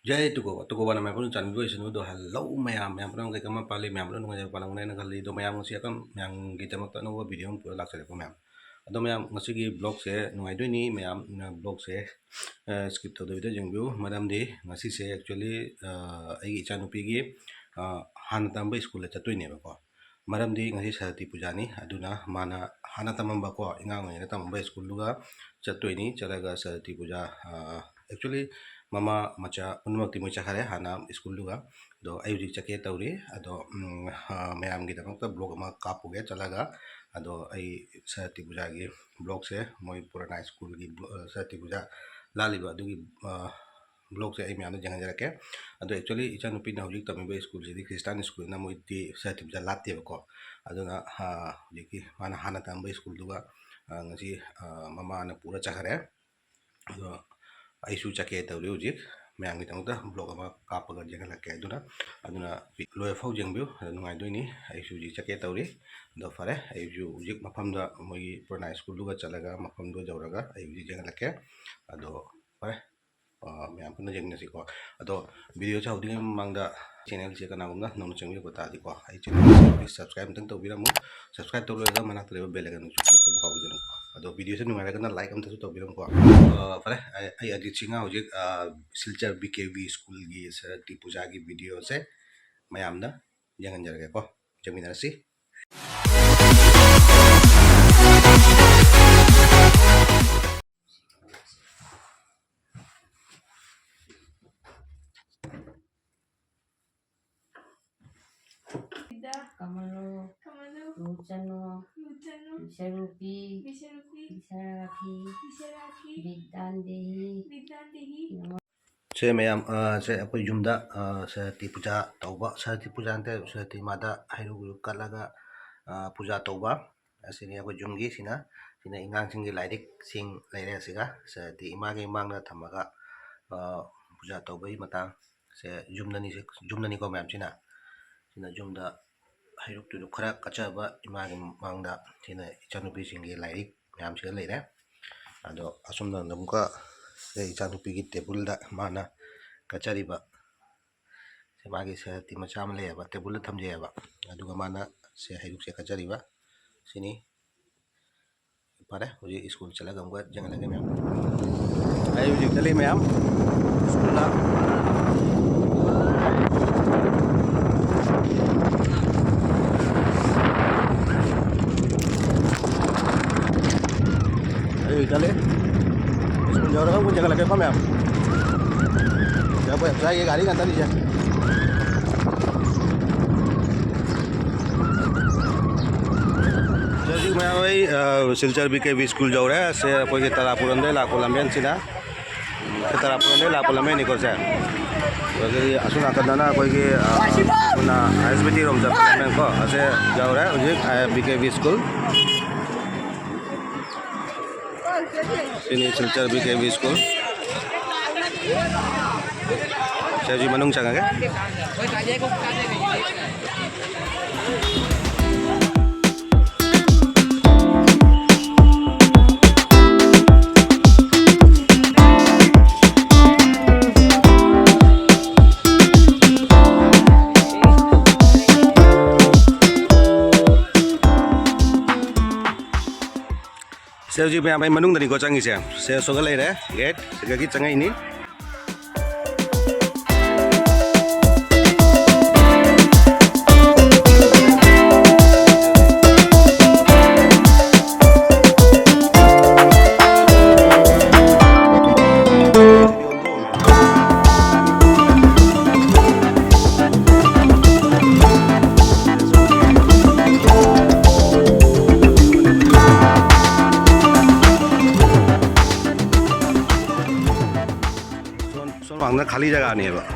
Jai tuko na may pun chan gue sinu do hello mayam mayam pun kay kama pali mayam pun ngajak palang na kali do mayam ngasi akam yang kita mak no video pun lak sa ko mayam ado mayam ngasi gi blog se ngai do ni mayam na blog se skip to do video jeng view madam di ngasi se actually ai gi chanu pi gi han tambai school cha tu ni ba ko madam di ngasi sarati puja ni aduna mana hana tamam ba ko ingang ngai tambai school luga cha tu ni chalaga sarati puja actually mama macha unmakti mo chakare hana school luga do ayuji chake tawri ado mayam gi tamta blog ma kapuge chalaga ado ai sarati puja gi blog se moi purana school gi sarati puja laliba dugi blog se ai mayam jangan jarake ado actually icha nupi na hojik tamiba school se di christian school na moi di sarati puja latte ko ado na jiki mana hana tamba school luga ngasi mama na pura chakare ado aisu chake tawri hojik mayam gi tamta blog ama kapaga jangan lake aduna loy fau jengbiu nungai doini aisu ji chake tawri do fare aisu hojik mafam da moi purana school luga chalaga mafam do jawraga aisu jangan lake ado fare mayam pun jeng nasi ko ado video cha hodi mangda channel che kana gumna nono chengbi ko ta di ko ai channel please subscribe tang to biramu subscribe to lo ga mana tere bell icon chu click to ko bijanu ado video se nungai kana like am to biram ko fare ai adi chinga hoje silchar bkv school gi sarati puja gi video se mayam na jangan jarage ko jaminar si Kamalu, Lucano, Visharupi, Visaraki, Vidandehi. se mayam se apoi jumda sarati puja tauba sarati puja ante sarati mada hairu kalaga puja tauba asini apoi jumgi sina ingang singi lairik sing laire asiga sarati image mangna thamaga puja tauba hi matang se jumnani ko mayam sina jumda hairu tu khara kachaba image mangda sina ichanupi singi lairik mayam sila laire ado asumna namka se ichanupi gi table da mana kachariba se magi se ti macham le ba table thamje ba aduga mana se hairuk se kachariba sini pare hoji school chala gamga jangan lage ma'am ai hoji chale ma'am school la ai chale school jawra ko jangan lage ko ma'am ya boleh saya गाड़ी का अंदर लीजिए जी मैं वही Silchar BKV school जाऊ रहा है से कोई के तरापुरन दे लाको लंबेन सिना के तरापुरन दे लाको लंबेन निको से वही असुना करना कोई के ना एसबीटी रोम जब मैं को ऐसे जाऊ रहा है मुझे BKV school ini Silchar BKV school saya ji manung changa ke saya ji apa manung dari ko changi saya sogal lai re gate segagi changa ini ना खाली जगह नहीं है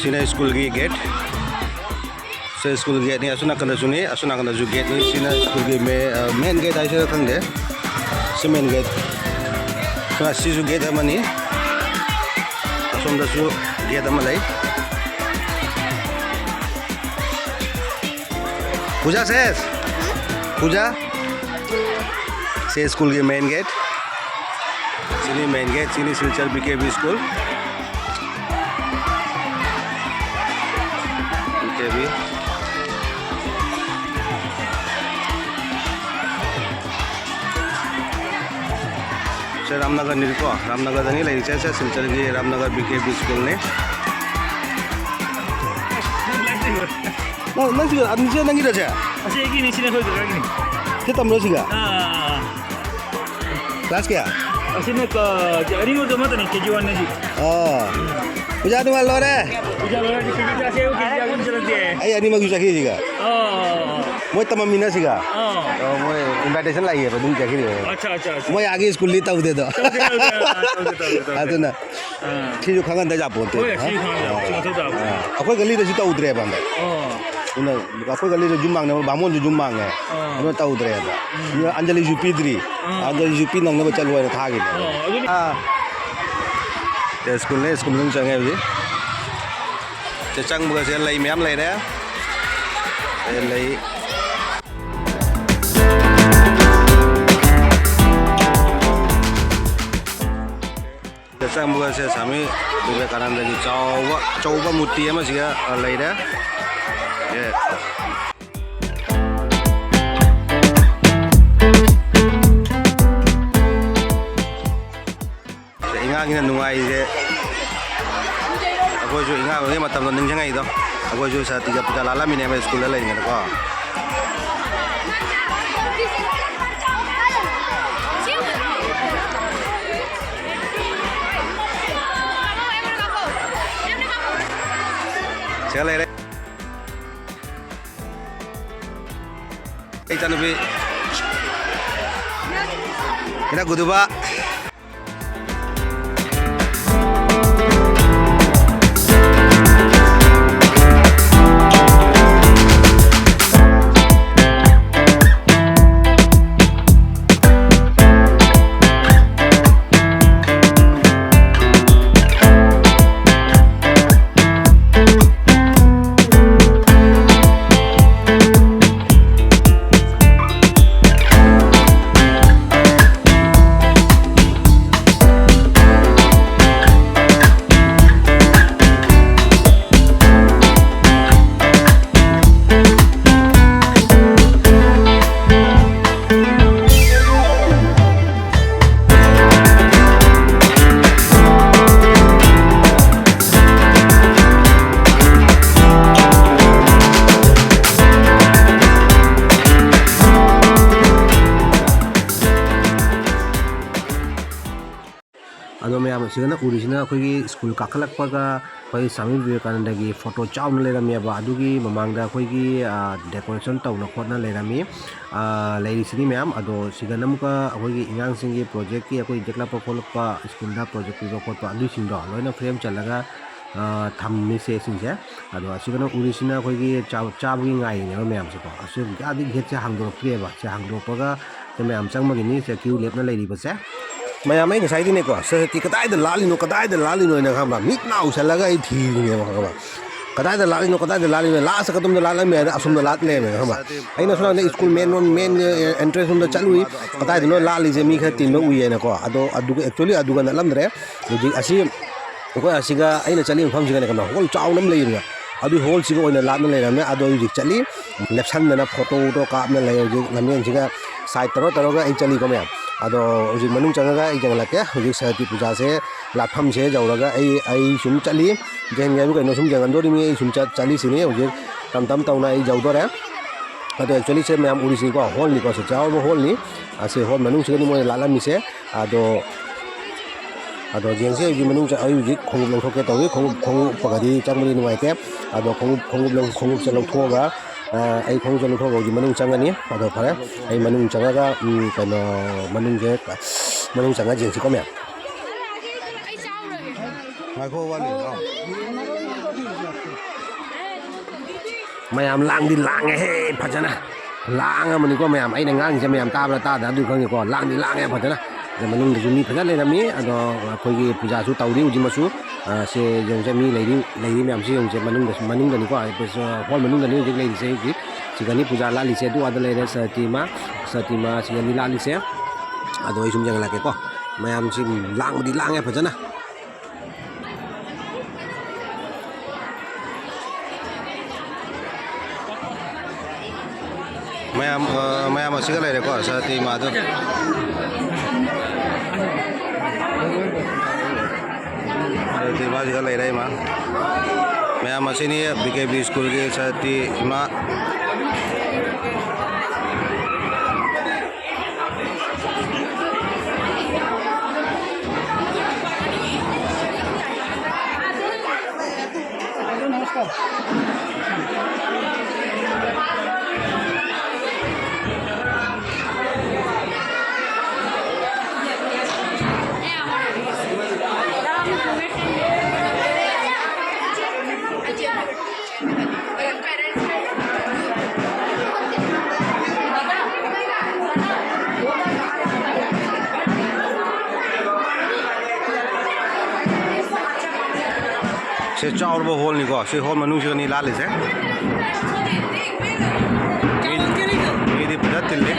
sini school gi gate se school gate ni asuna kana ju gate ni sini school gi main gate ai se khang de se main gate so asi ju gate amani असोमदसु gate अमा लई पूजा से school के main gate सिनी Silchar BKB school BKB से रामनगर निको रामनगर दंगी लई से सिलचर की रामनगर बीकेबी स्कूल ने नंसिगा अनिसे नंगी रजा Asyik gini sini kau gini. kita tamlo siga kelas क्या Asyik ke jadi mau kemana nih kejuan nih? oh पूजा तुम लो रे Bisa berada di sini saya udah jago jalan dia. आई अनि मगु सकी सिगा Oh. मोय तम मिना सिगा Oh. मोय इनविटेशन लाई है तुम जाकी रे अच्छा अच्छा अच्छा. मोय आगे स्कूल ली ताऊ दे दो Tahu. आतो ना ठीक जो खांगन दे जा पोते Oh ya sih kan. Tahu. अकोय गली रे सिता उतरे बंद Oh. उन अकोय गली रे जुमांग ने बामोन जो जुमांग है उन ता उतरे बा ये अंजलि जुपी द्री अंजलि जुपी नंग ने चलो है था गे Oh. ते स्कूल ने स्कूल में चंगे भी ते चंग बगा से लई मैम लई रे लई ते चंग बगा से सामी विवेकानंद की चौवा मूर्ति है मसिगा लई रे ये इंगांगिना नुंगाइजे अखोइसु इंगांगे मतम निंजंगाइदो अखोइसु सातिगा पुजा लालामिने बा स्कूल लाइने को sekali re ikan lebih kita kudu pak अदो मैम सिगना उरिजिना अखोगी स्कूल काखलकपगा अखोई स्वामी विवेकानंद की फोटो चाउन लेरमी अदुगी ममांगदा अखोगी डेकोरेशन तौना खोना लेरमी लेरिसिनी मैम अदो सिगना मुका अखोगी इंगांग सिंगी प्रोजेक्ट की अखोई देखलाप खोलपा स्कूल दा प्रोजेक्ट की खोलपा अदु सिंदो लोइना फ्रेम चलगा थमनी से सिंसे अदो सिगना उरिजिना अखोगी चाबगी गाइने मैम से को असु गादी गेट से हांगदोक्रेबा से हांगदोपगा ते मैम चंगमगिनी से क्यू लेपना लेरिबसे मैम मैं गसाइदिने को सहती कदाइद लालिनो इन खबा मिट नाउ सलगा इ थीने खबा कदाइद लालिनो लास्ट कदम लालमे असुम लातले खबा अइना सुना स्कूल मेन एंट्रेंस रूम चलुई कदाइद नो लालिजे मी ख तीन उइने को अदो अदु एक्चुअली अदु न लमद्रे हुजि असि को असिगा अइना चली फम सिगा कम होल चाउनम लेइरिया अदु होल सिगा ओइना लातन लेरमे अदो हुजि चली लेफ्सन फोटो तो कापने ले हुजि लमेन सिगा साइड तरो आई चली को मैम अदो हुजि मनुंग चंगा आई जंगलके हुजि सरस्वती पूजा से लाफम से जौरगा आई सुम चली जेन गाबु कनो सुम जंगंदोरी मी सुम चली सिनी हुजि तम तौना आई जौदोरे अदो एक्चुअली से मैम उरिसि को होल नि को से चाव होल नि आसे होल मनुंग से नि मोय लालामि से अदो जेन से हुजि मनुंग आई हुजि खोंग लंथोके तौई खोंग पगदि चंगमनि नुवाइते अदो खोंग से लंथोगा आई खोंग से लंथोगा हुजि मनुंग चंगनि अदो फरे आई मनुंग चंगागा कनो मनुंग चंगा जेन से को मैम माइको वाली मैम लांगदी लांगे हे फजना लांग मनिको मैम आई नंगांग से मैम ताबला तादा दु खंगे को लांगदी लांगे फजना मनूंग मी फजा लेरमी अदो अखोगी पूजा सु तौरी उजिमसु से जोंसे मी लेरी मैम से जोंसे मनूंग दनी को हॉल मनूंग दनी जे लेरी से की सिगनी पूजा लाली से दु आद लेरे सतीमा सिगनी लाली से अदो इसुम जंगला के को मैम से लांगबदी लांगे फजना मैम असिगा लेरे को सतीमा दो दिवाली ले मा मैम असनी BKB स्कूल के सती इमा से चाउर बो होल निको से होल मनु से नि लाले से मेरी पूजा तिल्ले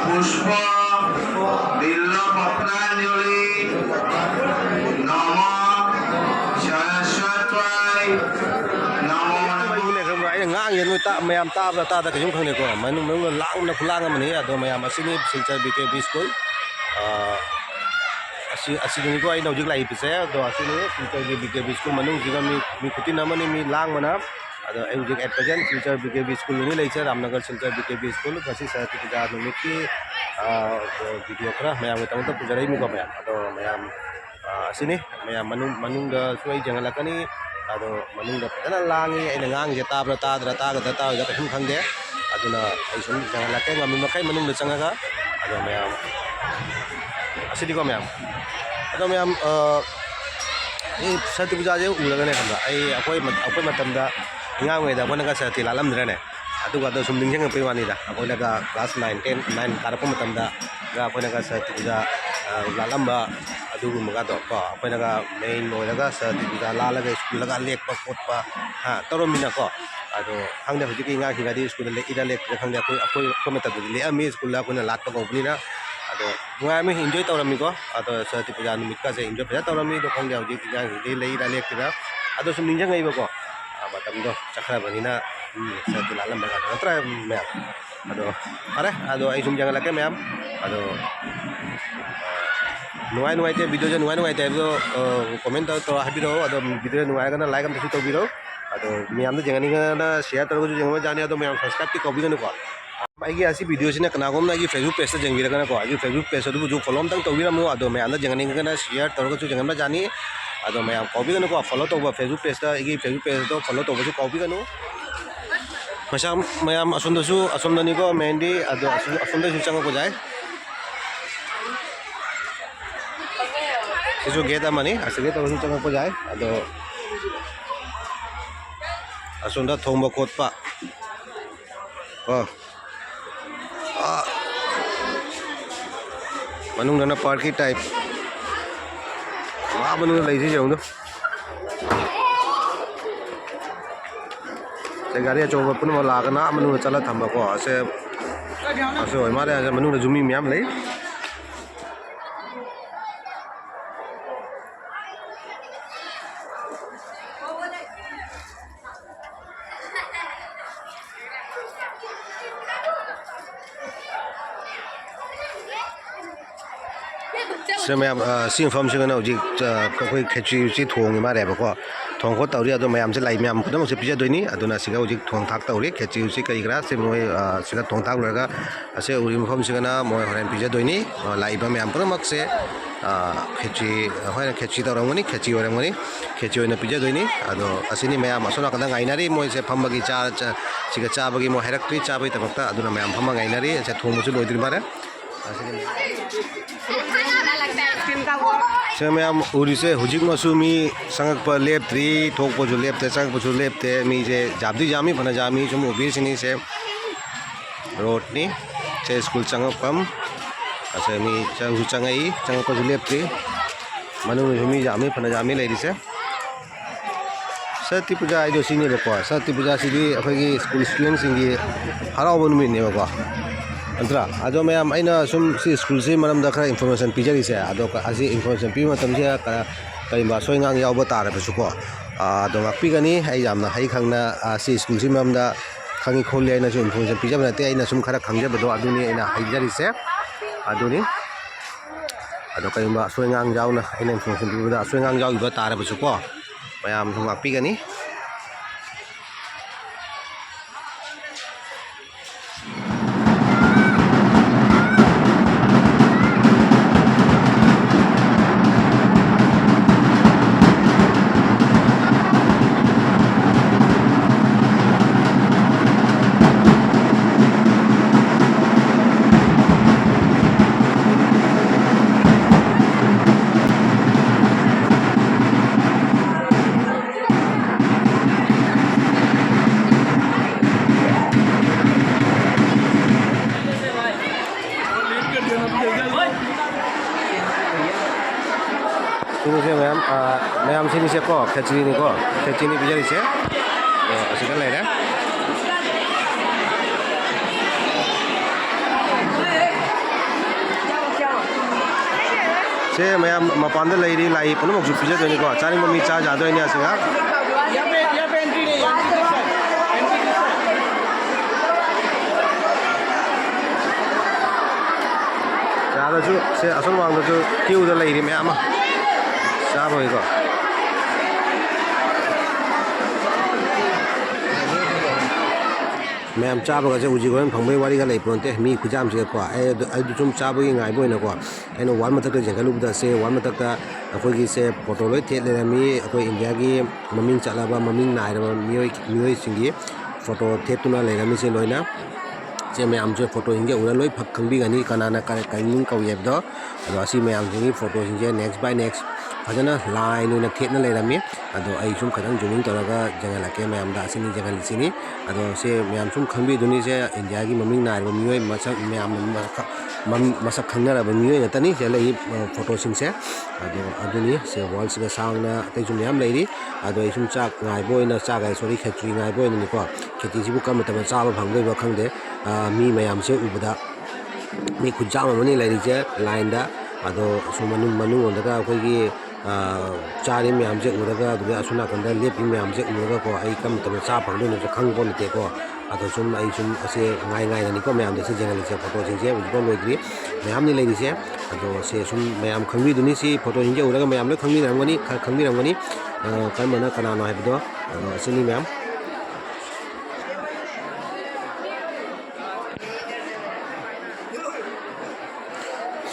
पुष्प दिल्ल पत्रांजलि नमः ngang ta mayam ta da ka jung khang ne ko manung lang na khulang amani ado mayam asini silchar BKB school asini ko ai no jing lai pise do asini silchar BKB school manung jiga mi kutin amani mi lang mana ado ai jing at present silchar BKB school ni lai cha Ramnagar silchar BKB school kasi sa ti ja no ki video kra mayam ta ta pujarai mi ko mayam ado mayam asini mayam manung da suai jangala kani ado manung da pena langi ai ngang je ta bra ta dra ta ga ta ga ka khang de aduna ai sum jangan la kai ngam ma kai manung da changa ga ado mayam asidi ko mayam ado mayam sati puja je ulaga ne khanga ai akoi matam da ngang we da bona ga sati lalam dra ne adu ga do sum ding jang pe wani da akoi la ga class 9 10 9 karap matam da ga akoi ga sati puja lalam ba adugu mga to ko apena ga main no daga sa tiga la la ga school laga lek pa pot pa ha toro mina ko ado hang de hujiki nga hinga di school le ida lek khang de akoi ko meta du le ami school la ko na lat pa ko ni na ado nga mi enjoy tawrami ko ado sa ti puja numit ka se enjoy pa tawrami do khang de hujiki nga hi le ida lek tira ado sum ninjang ngai ba ko batam do chakra bani na sa ti lalam ba ka tra me ado are ado ai sum jang la ke me ado nuai te video je nuai te do comment to habiro ado video nuai kana like am to biro ado mi am jangan ni na share tar ko jeng jane ado mi am subscribe ti ko bi ko ai gi asi video sine kana gom na gi Facebook page jeng bira kana ko ai Facebook page du ju follow tang to bira mu ado mi am jangan ni kana share tar ko jeng ma jani ado mi am ko bi ko follow to ba Facebook page ta gi Facebook page to follow to ba ju ko bi kanu masam mayam asunda ni ko mendi ado asunda ju chang ko jai isu geta mani asige to su chang ko jai ado asunda thomba khotpa manung dana parky type ma manung lai ji jong do se gari a choba pun ma la kana manung chala thamba ko ase oi mare ase manung da jumi myam lai से मैं सिंफम से हजी कोई खेची उची थोंगी मारे को थों को तौरी मैम से लाई मैम खुद से पीजदनी हजी थों थाक तौरी खेची उची कई ग्रा से मोय थों थाक लगा से उरी मफम से मोय हरें पीजदनी लाइब मैम पुनमक से खेची हर खेची तौरमनी खेची होरमनी खेची होना पीजदनी असनी मैम असोना कदा गाइनारी मोय से फमबगी चाबगी मोय हैरक्ट्री चाबई तमकता मैम फम गाइनारी से थोंबसु लोइद्रि मारे से मैम उरीसे हुजिक मसूमी संगक पर लेप्त्री थोक पजु लेप्ते संगक पजु लेप्ते मी जे जाबदी जामी फना जामी सुम उबीसिनी से रोड नि से स्कूल संगक पम असे मी चंगु चंगई संगक पजु लेप्त्री मनु मी जामी फना जामी लेरी से सती पूजा आइदो सिनी बको सती पूजा सिदी अखोगी स्कूल स्टूडेंट सिंगी हराव नुमी ने बको अंतरा अदो मैम अइना सुम सी स्कूल से मरम दा खरा इन्फॉर्मेशन पिजरी से अदो असी इन्फॉर्मेशन पि मतम से कइबा सोइंगांग यावबा तारे बसुको अदो ngakpi gani ai jamna hai khangna si school से मरम दा खंगी खोले आइना सु इन्फॉर्मेशन पिजब नते आइना सुम खरा खंगजबदो अदुनी आइना हाइजरी से अदुनी अदो कइबा सोइंगांग जावना आइना इन्फॉर्मेशन पिबदा सोइंगांग जावबा तारे बसुको मैम सुम ngakpi gani Sini sih ma'am sini sih kok kecil ini bisa di sini asik kan ya से मैम मपान लेरी लाई पुनः पीछे तो नहीं को चारी मम्मी चा जादो नहीं आसेगा चादो से असल वांग जो क्यों उधर लेरी मैम चाब होएगा मैम चाबगा से उजिगोन फंगबे वारी का लेपोनते मी खुजाम से को ए जुम चाबगी ngaiboi na ko eno wan matak de jangalubda se wan matak da अखोगी से फोटो लोई थे लेरमी अखोई इंडिया की ममिंग चलाबा ममिंग नायरबा मियोई सिंगी फोटो थे तुना लेरमी से लोइना से मैम जो फोटो हिंगे उरा लोई फक खंबी गनी कनाना काइमिंग कौयेबदो अदो असि मैम सिंगी फोटो हिंगे नेक्स्ट बाय नेक्स्ट फजना लाइन ओइना थेतना लेरमी अदो आई सुम खदंग जुमिंग तोरागा जंगलाके मैम दा असि जंगल सिनी अदो से मैम सुम खंबी दुनी से इंडिया की ममिंग नायरबा मियोई मसक मैम मसक खंगनरबा मियोई नतनी से लई फोटो सिंग से अदो अदुनी से वॉल से सांगना तै जुम मैम लेरी अदो आई सुम चाक ngaiboi चाक आई सॉरी खेत्री ngaiboi नि को खेती सिबु कम तब चाबा फंगबो खंगदे मी मैम से उबदा मी खुजाम मनि लेरी से लाइन दा अदो सुमनु मनु ओंदगा अखोगी चारी मैम से उरगा दुगा असुना कंदा लेपि मैम से उरगा को आई कम तब चा फंगदो न खंगबो नते को अदो सुम आई सुम असे ngai ni ko मैम से जंगल से फोटो सिंजे उजबो लोइग्री मैम नि लेरी से अदो से सुम मैम खंगबी दुनी सी फोटो सिंजे उरगा मैम ले खंगबी रंगनी कमना कनानो हाइबदो सिनी मैम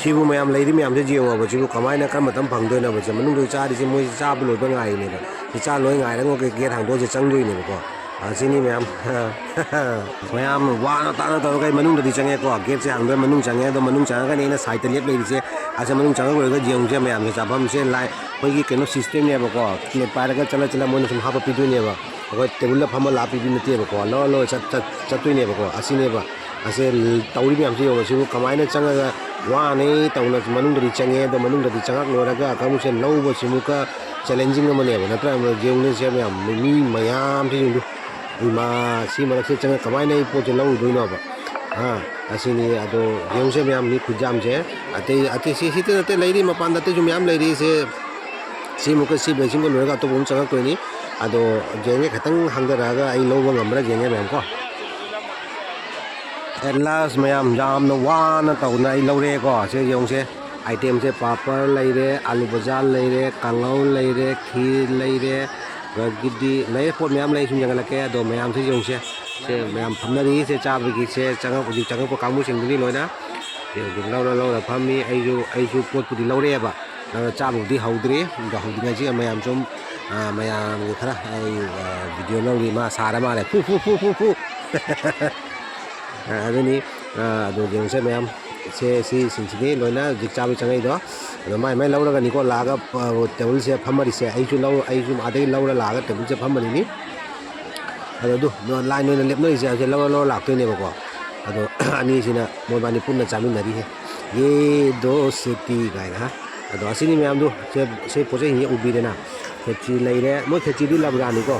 सिबु मैम लेरी मैम से जियो अब सिबु कमाइना कम मतम फंगदोना बजे मनुंग चारी से मोइ चाब लोइबा ngaine ba चा लोइ ngairang के गेट हांदो से चंगदोइने को सिनी मैम मैम वाना ताना तो गई मनुंग दि चंगे को गेट से हांदो मनुंग चंगे तो मनुंग चंगा ने साइड लेप लेरी से आसे मनुंग चंगा लोइगा जियों से मैम से चाबम से लाइ कोई केनो सिस्टम ने को ने पारगा चला मोन सुम हाप पिदुने बा को टेबल फम ला पिबि नते को लो चतुइने को असिने बा असे तौरी मैम से यो सिबु कमाइना चंगा वाने तौना मनुंग दि चंगे तो मनुंग दि चंगा लोरगा कामु से लौबो सिमुका चैलेंजिंग मने बा नत्रा जियों से मैम मी मयाम से जुंदु मा सी मरक से चंगा कमाइना पोच लौ दुइनो बा हां असिनी अदो जियों से मैम मी खुजाम से अते सी ते लेरी मपान दते जो मैम लेरी से सी मुका सी बेसिंग लोरगा तो बुम चंगा कोइनी अदो जेंगे खतंग हंगरागा आई लौबा ngambra जेंगे मैम को एटलास मैम जाम न वाना तौना आई लौरे को से जियों से आइटम से पापड़ लेरे आलू बजार लेरे कांगौ लेरे खीर लेरे गिद्दी ले पोट मैम ले सुम जंगलके दो मैम से जियों से मैम फमनरी से चाबगी से चंगा पुदी चंगा को कामु सिंगदी लोइना लौरा फमी आइजु पोट पुदी लौरे बा चाबुदी हौद्रे हौदिना जी मैम सुम मैम खरा वीडियो लौरी मा सारा माले फु अदुनी अदो जियों से मैम ꯁꯤ ꯁꯤꯡꯁꯤꯗꯤ ꯂꯣꯏꯅ ꯍꯧꯖꯤꯛ ꯆꯥꯕ ꯆꯪꯉꯛꯏꯗꯣ ꯑꯗꯣ ꯃꯥꯏ ꯃꯥꯏ ꯂꯧꯔꯒꯅꯤꯀꯣ ꯂꯥꯛꯑꯒ ꯇꯦꯕꯜꯁꯦ ꯐꯝꯃꯔꯤꯁꯦ ꯑꯩꯁꯨ ꯑꯥꯗꯒꯤ ꯂꯧꯔ ꯂꯥꯛꯑꯒ ꯇꯦꯕꯜꯁꯦ ꯐꯝꯃꯔꯤꯅꯤ ꯑꯗꯣ ꯂꯥꯏꯟ ꯑꯣꯏꯅ ꯂꯦꯞꯅꯔꯤꯁꯦ ꯍꯧꯖꯤꯛ ꯂꯧꯔ ꯂꯥꯛꯇꯣꯏꯅꯦꯕꯀꯣ ꯑꯗꯣ ꯑꯅꯤꯁꯤꯅ ꯃꯣꯏꯕꯥꯅꯤ ꯄꯨꯟꯅ ꯆꯥꯃꯤꯟꯅꯔꯤꯍꯦ ꯌꯦ ꯗꯣꯁꯇꯤ ꯀꯥꯏꯅ ꯍꯥ ꯑꯗꯣ ꯑꯁꯤꯅꯤ ꯃꯌꯥꯝꯗꯣ ꯁꯦ ꯄꯣꯠ ꯆꯩꯁꯤꯡꯁꯦ ꯎꯕꯤꯔꯦꯅ ꯈꯦꯆꯤ ꯂꯩꯔꯦ ꯃꯣꯏ ꯈꯦꯆꯤꯗꯤ ꯂꯕ꯭ꯔꯥꯅꯤꯀꯣ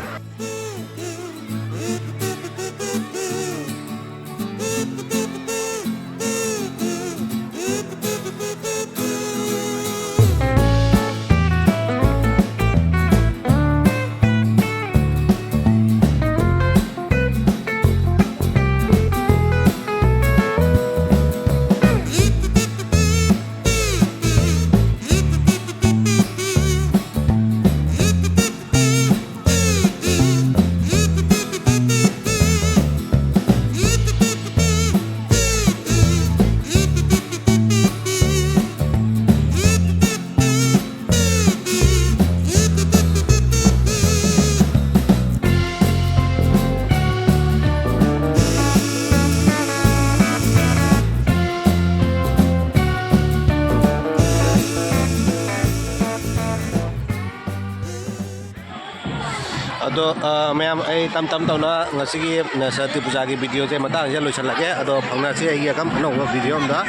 ꯑꯗꯣ ꯃꯌꯥꯝ ꯑꯩ ꯇꯝ ꯇꯧꯅ ꯉꯁꯤꯒꯤ ꯁꯔꯇꯤ ꯄꯨꯖꯥꯒꯤ ꯚꯤꯗꯤꯑꯣꯁꯦ ꯃꯇꯥꯡꯁꯤꯗ ꯂꯣꯏꯁꯤꯜꯂꯒꯦ ꯑꯗꯣ ꯐꯥꯎꯅꯔꯁꯤ ꯑꯩꯒꯤ ꯑꯅꯧꯕ ꯚꯤꯗꯤꯑꯣ ꯑꯝꯗ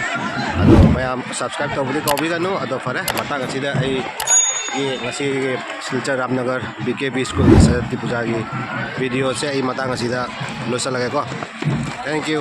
ꯑꯗꯣ ꯃꯌꯥꯝ ꯁꯕꯁꯀ꯭ꯔꯥꯏꯕ ꯇꯧꯕꯗꯤ ꯀꯥꯎꯕꯤꯒꯅꯨ ꯑꯗꯣ ꯐꯔꯦ ꯃꯇꯥꯡ ꯑꯁꯤꯗ ꯑꯩꯒꯤ ꯉꯁꯤꯒꯤ ꯁꯤꯜꯆꯔ ꯔꯥꯝꯅꯒꯔ BKB ꯁ꯭ꯀꯨꯜꯒꯤ ꯁꯔꯇꯤ ꯄꯨꯖꯥꯒꯤ ꯚꯤꯗꯤꯑꯣꯁꯦ ꯑꯩ ꯃꯇꯥꯡ ꯑꯁꯤꯗ ꯂꯣꯏꯁꯤꯜꯂꯒꯦꯀꯣ ꯊꯦꯡꯛ ꯌꯨ